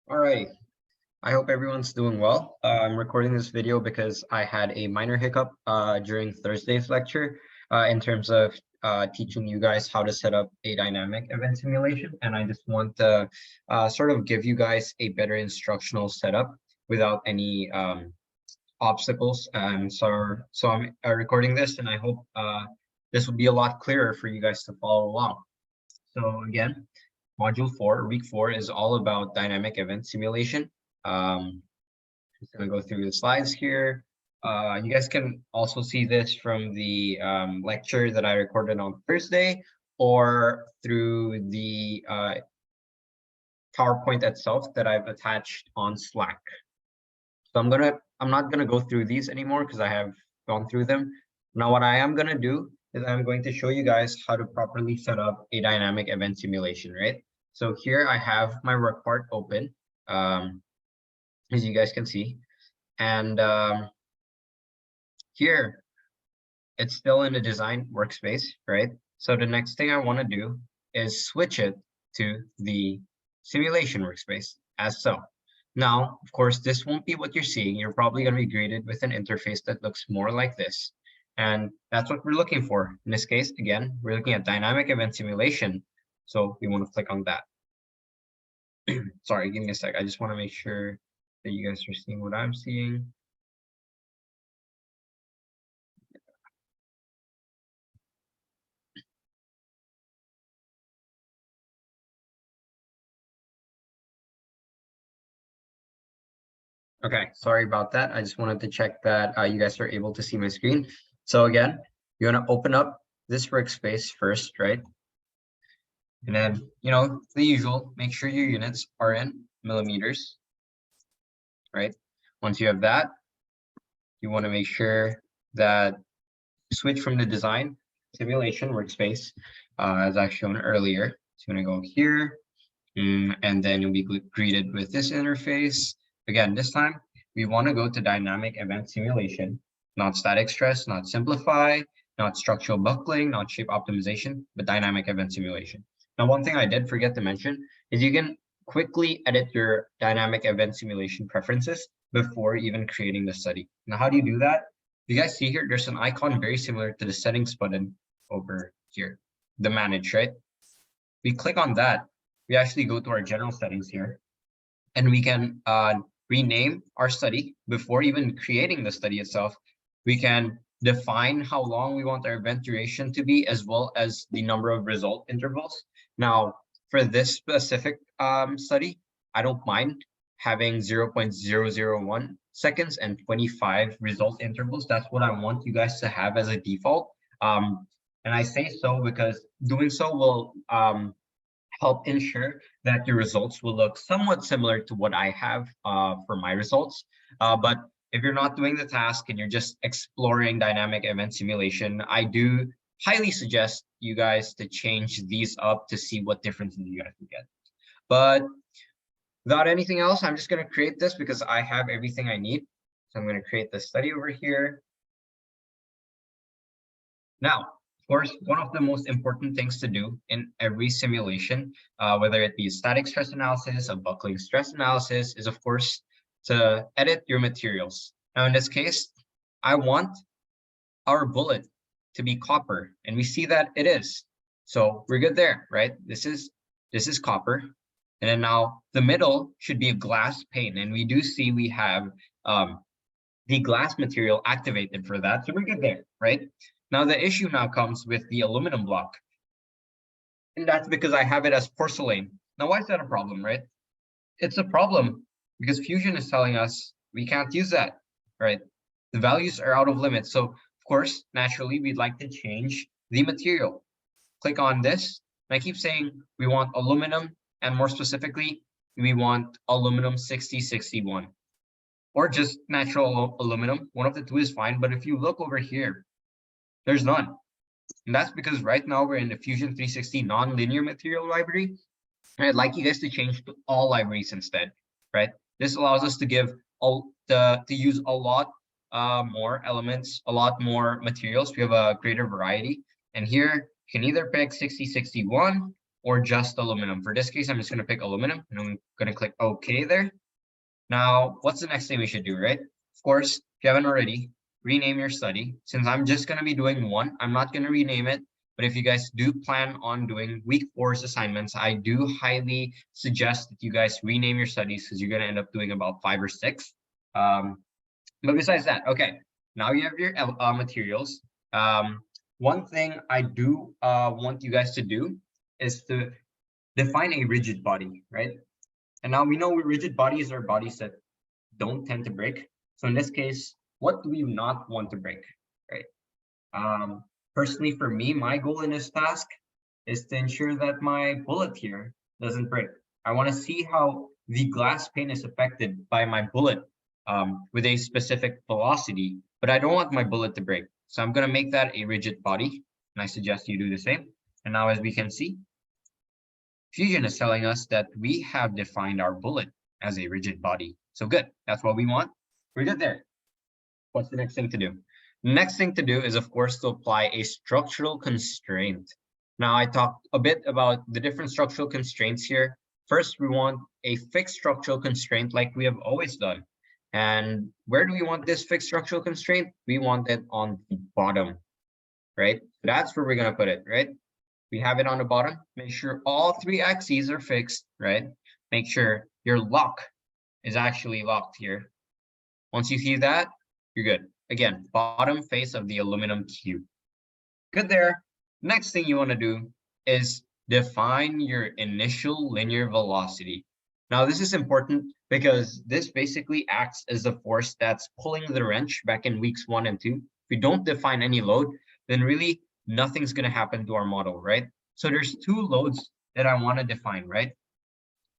All right. I hope everyone's doing well. I'm recording this video because I had a minor hiccup during Thursday's lecture in terms of teaching you guys how to set up a dynamic event simulation. And I just want to sort of give you guys a better instructional setup without any obstacles. So I'm recording this, and I hope this will be a lot clearer for you guys to follow along. So again, Module 4, Week 4 is all about dynamic event simulation. Just gonna go through the slides here. You guys can also see this from the lecture that I recorded on Thursday or through the PowerPoint itself that I've attached on Slack. So I'm not gonna go through these anymore because I have gone through them. Now what I am gonna do is I'm going to show you guys how to properly set up a dynamic event simulation, right? So here I have my report open, as you guys can see, and here it's still in the design workspace, right? So the next thing I want to do is switch it to the simulation workspace as so. Now, of course, this won't be what you're seeing. You're probably going to be greeted with an interface that looks more like this. And that's what we're looking for. In this case, again, we're looking at dynamic event simulation. So we want to click on that. Sorry, give me a sec. I just want to make sure that you guys are seeing what I'm seeing. Okay, sorry about that. I just wanted to check that you guys are able to see my screen. So again, you're gonna open up this workspace first, right? And then, the usual, make sure your units are in millimeters, right? Once you have that, you want to make sure that switch from the design simulation workspace, as I've shown earlier. So you're gonna go here, and then you'll be greeted with this interface. Again, this time we want to go to dynamic event simulation, not static stress, not simplify, not structural buckling, not shape optimization, but dynamic event simulation. Now, one thing I did forget to mention is you can quickly edit your dynamic event simulation preferences before even creating the study. Now, how do you do that? You guys see here, there's an icon very similar to the settings button over here, the manage, right? We click on that. We actually go to our general settings here, and we can rename our study before even creating the study itself. We can define how long we want our event duration to be, as well as the number of result intervals. Now, for this specific study, I don't mind having 0.001 seconds and 25 result intervals. That's what I want you guys to have as a default. And I say so because doing so will help ensure that your results will look somewhat similar to what I have for my results. But if you're not doing the task and you're just exploring dynamic event simulation, I do highly suggest you guys to change these up to see what differences you guys can get. But without anything else, I'm just going to create this because I have everything I need. So I'm going to create the study over here. Now, of course, one of the most important things to do in every simulation, whether it be a static stress analysis, a buckling stress analysis, is of course to edit your materials. Now, in this case, I want our bullet to be copper, and we see that it is. So we're good there, right? This is copper. And then now the middle should be a glass pane, and we do see we have the glass material activated for that. So we're good there, right? Now the issue now comes with the aluminum block. And that's because I have it as porcelain. Now, why is that a problem, right? It's a problem because Fusion is telling us we can't use that, right? The values are out of limit. So of course, naturally, we'd like to change the material. Click on this. And I keep saying we want aluminum, and more specifically, we want aluminum 6061. Or just natural aluminum. One of the two is fine. But if you look over here, there's none. And that's because right now we're in the Fusion 360 non-linear material library. And I'd like you guys to change to all libraries instead, right? This allows us to give to use a lot more elements, a lot more materials. We have a greater variety. And here you can either pick 6061 or just aluminum. For this case, I'm just going to pick aluminum and I'm going to click OK there. Now, what's the next thing we should do, right? Of course, if you haven't already, rename your study. Since I'm just going to be doing one, I'm not going to rename it. But if you guys do plan on doing week 4's assignments, I do highly suggest that you guys rename your studies because you're going to end up doing about 5 or 6. But besides that, okay, now you have your materials. One thing I do want you guys to do is to define a rigid body, right? And now we know rigid bodies are bodies that don't tend to break. So in this case, what do we not want to break, right? Personally, for me, my goal in this task is to ensure that my bullet here doesn't break. I want to see how the glass pane is affected by my bullet with a specific velocity, but I don't want my bullet to break. So I'm going to make that a rigid body, and I suggest you do the same. And now, as we can see, Fusion is telling us that we have defined our bullet as a rigid body. So good, that's what we want. We're good there. What's the next thing to do? The next thing to do is, of course, to apply a structural constraint. Now, I talked a bit about the different structural constraints here. First, we want a fixed structural constraint like we have always done. And where do we want this fixed structural constraint? We want it on the bottom, right? That's where we're going to put it, right? We have it on the bottom. Make sure all 3 axes are fixed, right? Make sure your lock is actually locked here. Once you see that, you're good. Again, bottom face of the aluminum cube. Good there. Next thing you want to do is define your initial linear velocity. Now, this is important because this basically acts as the force that's pulling the wrench back in weeks 1 and 2. If we don't define any load, then really nothing's going to happen to our model, right? So there's 2 loads that I want to define, right?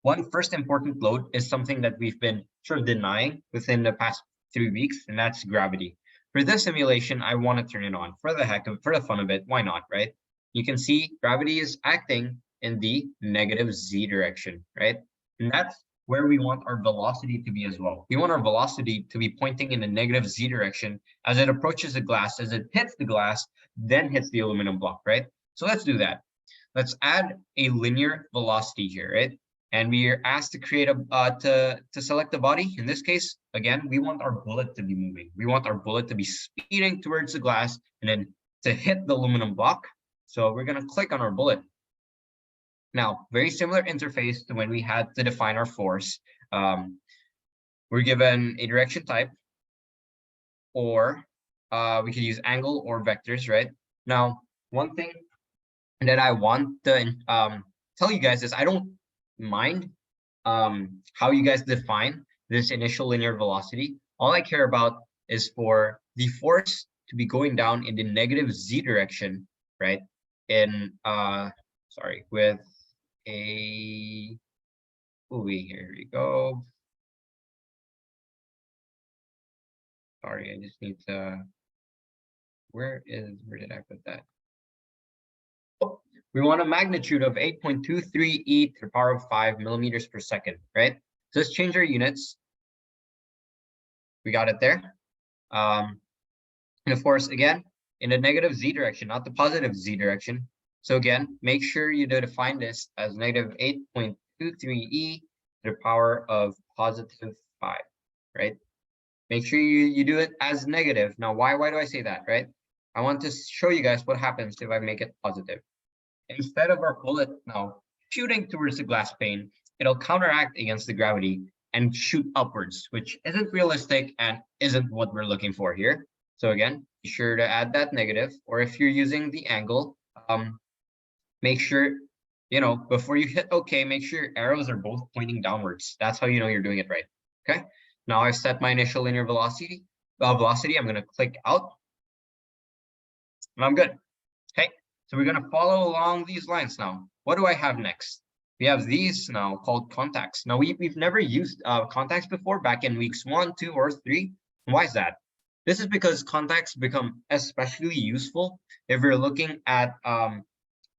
One first important load is something that we've been sort of denying within the past 3 weeks, and that's gravity. For this simulation, I want to turn it on for the heck of, for the fun of it. Why not, right? You can see gravity is acting in the negative z direction, right? And that's where we want our velocity to be as well. We want our velocity to be pointing in the negative z direction as it approaches the glass, as it hits the glass, then hits the aluminum block, right? So let's do that. Let's add a linear velocity here, right? And we are asked to create a to select the body. In this case, again, we want our bullet to be moving. We want our bullet to be speeding towards the glass and then to hit the aluminum block. So we're going to click on our bullet. Now, very similar interface to when we had to define our force. We're given a direction type, or we could use angle or vectors, right? Now, one thing that I want to tell you guys is I don't mind how you guys define this initial linear velocity. All I care about is for the force to be going down in the negative z direction, right? In with a here we go. Sorry, I just need to, where did I put that? Oh, we want a magnitude of 8.23 e to the power of 5 millimeters per second, right? So let's change our units. We got it there. And of course, again, in the negative z direction, not the positive z direction. So again, make sure you define this as negative 8.23 e to the power of positive 5, right? Make sure you do it as negative. Now, why do I say that, right? I want to show you guys what happens if I make it positive. Instead of our bullet now shooting towards the glass pane, it'll counteract against the gravity and shoot upwards, which isn't realistic and isn't what we're looking for here. So again, be sure to add that negative, or if you're using the angle, make sure, before you hit OK, make sure your arrows are both pointing downwards. That's how you know you're doing it right. Okay. Now I've set my initial linear velocity. I'm going to click out, and I'm good. Okay. So we're going to follow along these lines now. What do I have next? We have these now called contacts. Now we've never used contacts before back in weeks 1, 2, or 3. Why is that? This is because contacts become especially useful if we're looking at an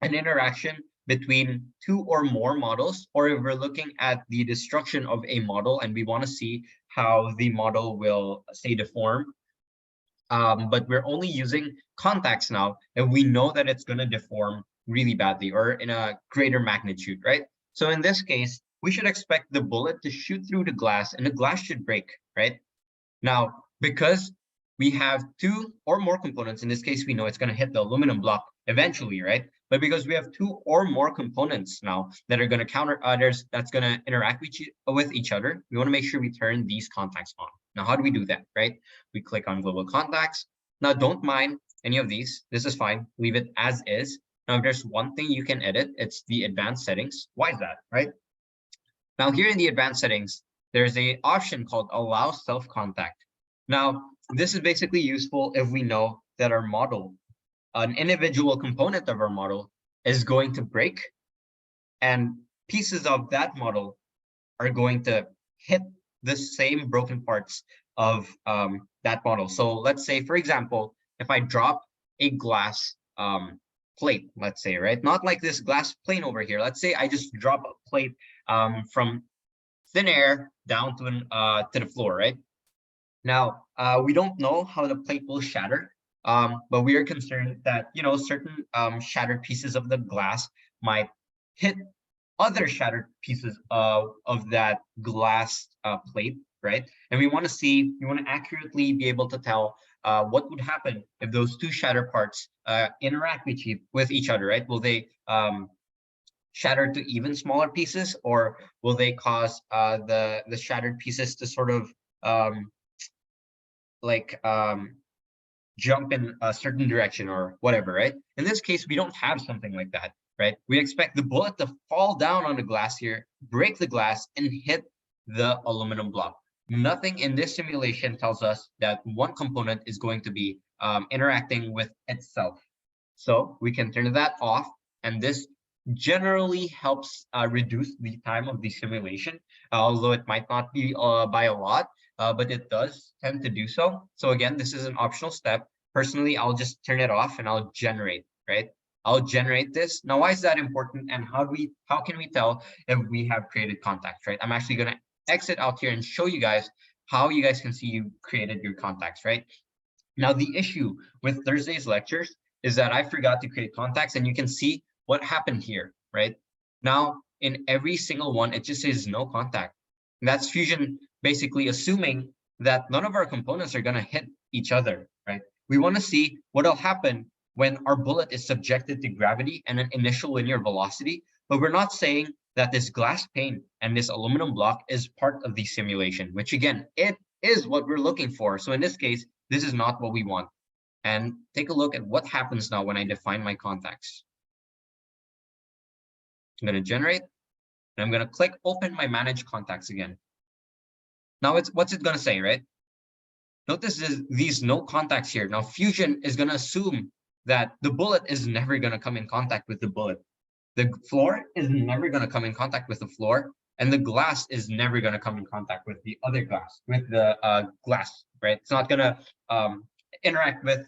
interaction between 2 or more models, or if we're looking at the destruction of a model and we want to see how the model will stay deformed. But we're only using contacts now, and we know that it's going to deform really badly or in a greater magnitude, right? So in this case, we should expect the bullet to shoot through the glass and the glass should break, right? Now, because we have two or more components, in this case, we know it's going to hit the aluminum block eventually, right? But because we have two or more components now that are going to counter others, that's going to interact with each other, we want to make sure we turn these contacts on. Now, how do we do that, right? We click on global contacts. Now, don't mind any of these. This is fine. Leave it as is. Now, if there's one thing you can edit, it's the advanced settings. Why is that, right? Now, here in the advanced settings, there's an option called allow self-contact. Now, this is basically useful if we know that our model, an individual component of our model, is going to break, and pieces of that model are going to hit the same broken parts of that model. So let's say, for example, if I drop a glass plate, let's say, right? Not like this glass plane over here. Let's say I just drop a plate from thin air down to the floor, right? Now, we don't know how the plate will shatter, but we are concerned that, certain shattered pieces of the glass might hit other shattered pieces of that glass plate, right? And we want to accurately be able to tell what would happen if those two shattered parts interact with each other, right? Will they shatter to even smaller pieces, or will they cause the shattered pieces to sort of jump in a certain direction or whatever, right? In this case, we don't have something like that, right? We expect the bullet to fall down on the glass here, break the glass, and hit the aluminum block. Nothing in this simulation tells us that one component is going to be interacting with itself. So we can turn that off, and this generally helps reduce the time of the simulation, although it might not be by a lot, but it does tend to do so. So again, this is an optional step. Personally, I'll just turn it off and I'll generate, right? I'll generate this. Now, why is that important? And how can we tell if we have created contacts, right? I'm actually going to exit out here and show you guys how you guys can see you created your contacts, right? Now, the issue with Thursday's lectures is that I forgot to create contacts, and you can see what happened here, right? Now, in every single one, it just says no contact. And that's Fusion basically assuming that none of our components are going to hit each other, right? We want to see what will happen when our bullet is subjected to gravity and an initial linear velocity, but we're not saying that this glass pane and this aluminum block is part of the simulation, which again, it is what we're looking for. So in this case, this is not what we want. And take a look at what happens now when I define my contacts. I'm going to generate, and I'm going to click open my manage contacts again. Now, what's it going to say, right? Notice these no contacts here. Now, Fusion is going to assume that the bullet is never going to come in contact with the bullet. The floor is never going to come in contact with the floor, and the glass is never going to come in contact with the other glass, with the glass, right? It's not going to interact with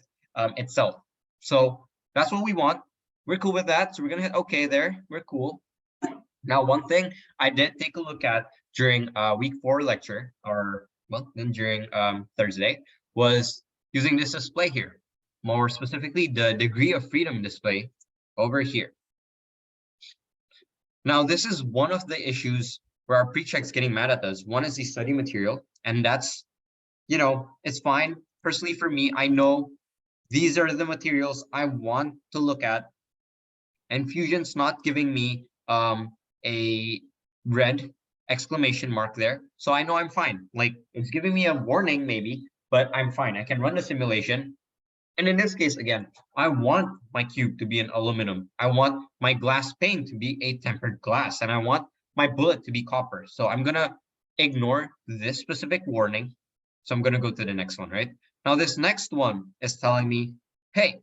itself. So that's what we want. We're cool with that. So we're going to hit OK there. We're cool. Now, one thing I did take a look at during week 4 lecture, or well, then during Thursday, was using this display here. More specifically, the degree of freedom display over here. Now, this is one of the issues where our pre-check's getting mad at us. One is the study material, and that's, it's fine. Personally, for me, I know these are the materials I want to look at, and Fusion's not giving me a red exclamation mark there. So I know I'm fine. Like, it's giving me a warning maybe, but I'm fine. I can run the simulation. And in this case, again, I want my cube to be an aluminum. I want my glass pane to be a tempered glass, and I want my bullet to be copper. So I'm going to ignore this specific warning. So I'm going to go to the next one, right? Now, this next one is telling me, hey,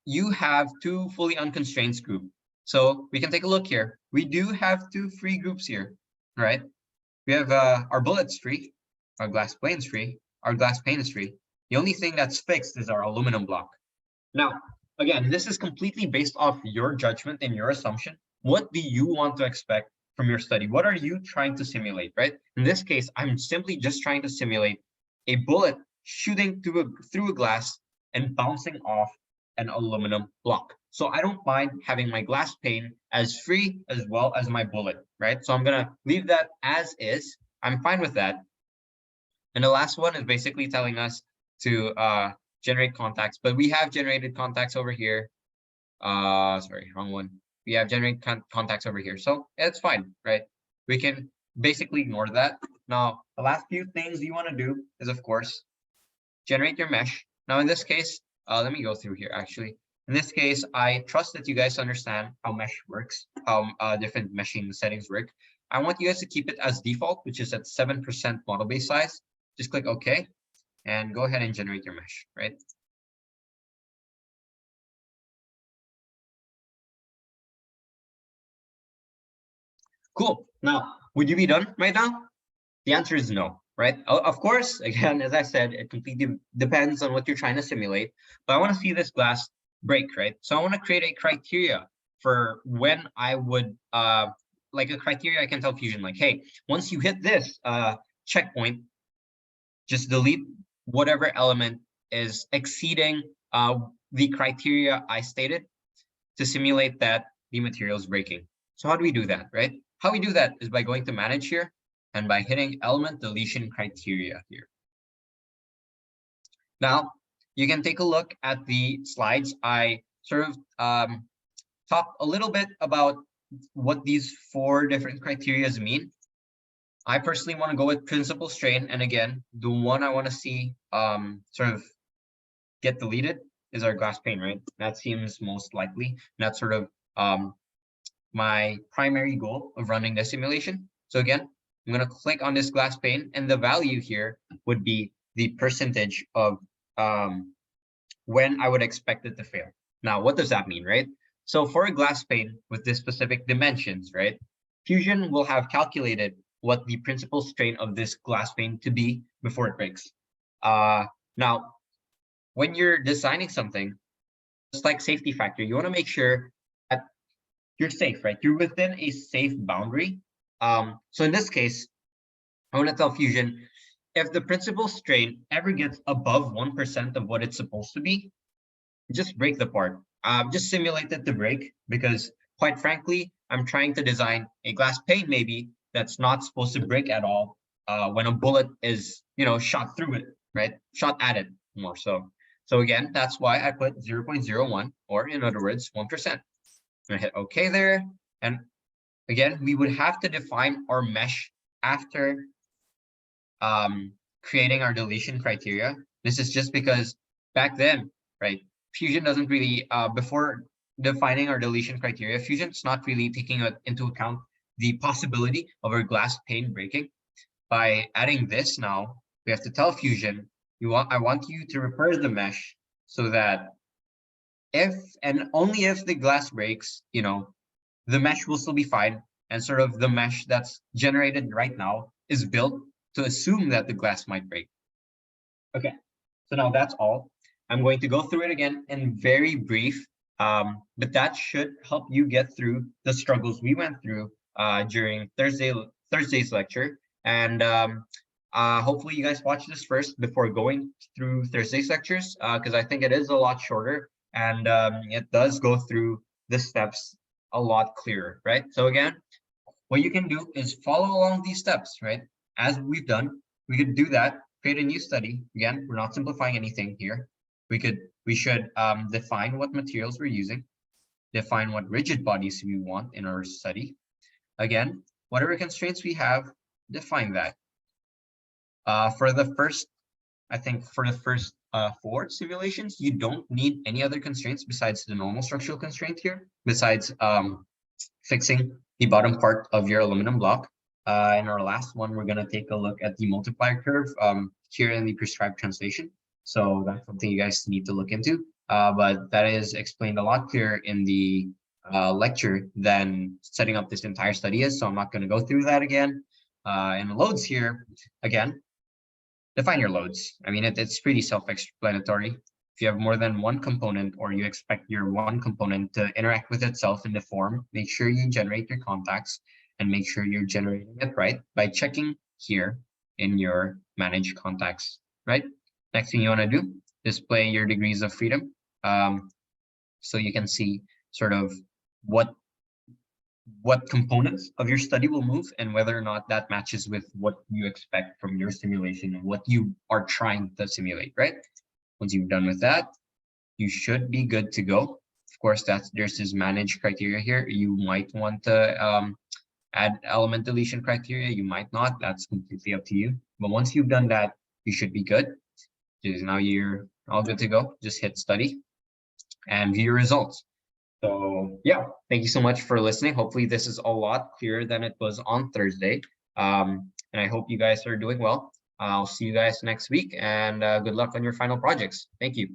you have 2 fully unconstrained groups. So we can take a look here. We do have 2 free groups here, right? We have our bullets free, our glass plane's free, our glass pane is free. The only thing that's fixed is our aluminum block. Now, again, this is completely based off your judgment and your assumption. What do you want to expect from your study? What are you trying to simulate, right? In this case, I'm simply just trying to simulate a bullet shooting through a glass and bouncing off an aluminum block. So I don't mind having my glass pane as free as well as my bullet, right? So I'm gonna leave that as is. I'm fine with that. And the last one is basically telling us to generate contacts, but we have generated contacts over here. Sorry, wrong one. We have generate contacts over here, so it's fine, right? We can basically ignore that. Now, the last few things you want to do is, of course, generate your mesh. Now, in this case, let me go through here actually. In this case, I trust that you guys understand how mesh works, how different meshing settings work. I want you guys to keep it as default, which is at 7% model base size. Just click OK and go ahead and generate your mesh, right? Cool. Now, would you be done right now? The answer is no, right? Of course, again, as I said, it completely depends on what you're trying to simulate. But I want to see this glass break, right? So I want to create a criteria for when I would, like a criteria I can tell Fusion, like, hey, once you hit this checkpoint, just delete whatever element is exceeding the criteria I stated to simulate that the material is breaking. So how do we do that, right? How we do that is by going to manage here and by hitting element deletion criteria here. Now, you can take a look at the slides. I sort of talked a little bit about what these 4 different criteria mean. I personally want to go with principal strain. And again, the one I want to see sort of get deleted is our glass pane, right? That seems most likely. That's sort of my primary goal of running the simulation. So again, I'm going to click on this glass pane, and the value here would be the percentage of when I would expect it to fail. Now, what does that mean, right? So for a glass pane with this specific dimensions, right, Fusion will have calculated what the principal strain of this glass pane to be before it breaks. Now, when you're designing something, just like safety factor, you want to make sure that you're safe, right? You're within a safe boundary. So in this case, I want to tell Fusion, if the principal strain ever gets above 1% of what it's supposed to be, just break the part. Just simulate it to break, because quite frankly, I'm trying to design a glass pane maybe that's not supposed to break at all when a bullet is, shot through it, right? Shot at it more so. So again, that's why I put 0.01, or in other words, 1%. I'm gonna hit OK there. And again, we would have to define our mesh after creating our deletion criteria. This is just because back then, right, Fusion doesn't really, before defining our deletion criteria, Fusion's not really taking into account the possibility of our glass pane breaking. By adding this now, we have to tell Fusion, I want you to repair the mesh so that if and only if the glass breaks, the mesh will still be fine. And sort of the mesh that's generated right now is built to assume that the glass might break. Okay, so now that's all. I'm going to go through it again in very brief, but that should help you get through the struggles we went through during Thursday's lecture. And hopefully you guys watch this first before going through Thursday's lectures, because I think it is a lot shorter, and it does go through the steps a lot clearer, right? So again, what you can do is follow along these steps, right? As we've done, we could do that, create a new study. Again, we're not simplifying anything here. We should define what materials we're using, define what rigid bodies we want in our study. Again, whatever constraints we have, define that. For the first 4 simulations, you don't need any other constraints besides the normal structural constraint here, besides fixing the bottom part of your aluminum block. In our last one, we're going to take a look at the multiplier curve here in the prescribed translation. So that's something you guys need to look into. But that is explained a lot clearer in the lecture than setting up this entire study is. So I'm not going to go through that again. And the loads here, again, define your loads. I mean, it's pretty self-explanatory. If you have more than one component, or you expect your one component to interact with itself in the form, make sure you generate your contacts and make sure you're generating it right by checking here in your manage contacts, right? Next thing you want to do, display your degrees of freedom. so you can see sort of what components of your study will move and whether or not that matches with what you expect from your simulation and what you are trying to simulate, right? Once you've done with that, you should be good to go. Of course, there's this manage criteria here. You might want to add element deletion criteria. You might not. That's completely up to you. But once you've done that, you should be good. Because now you're all good to go. Just hit study and view your results. So yeah, thank you so much for listening. Hopefully this is a lot clearer than it was on Thursday. And I hope you guys are doing well. I'll see you guys next week, and good luck on your final projects. Thank you.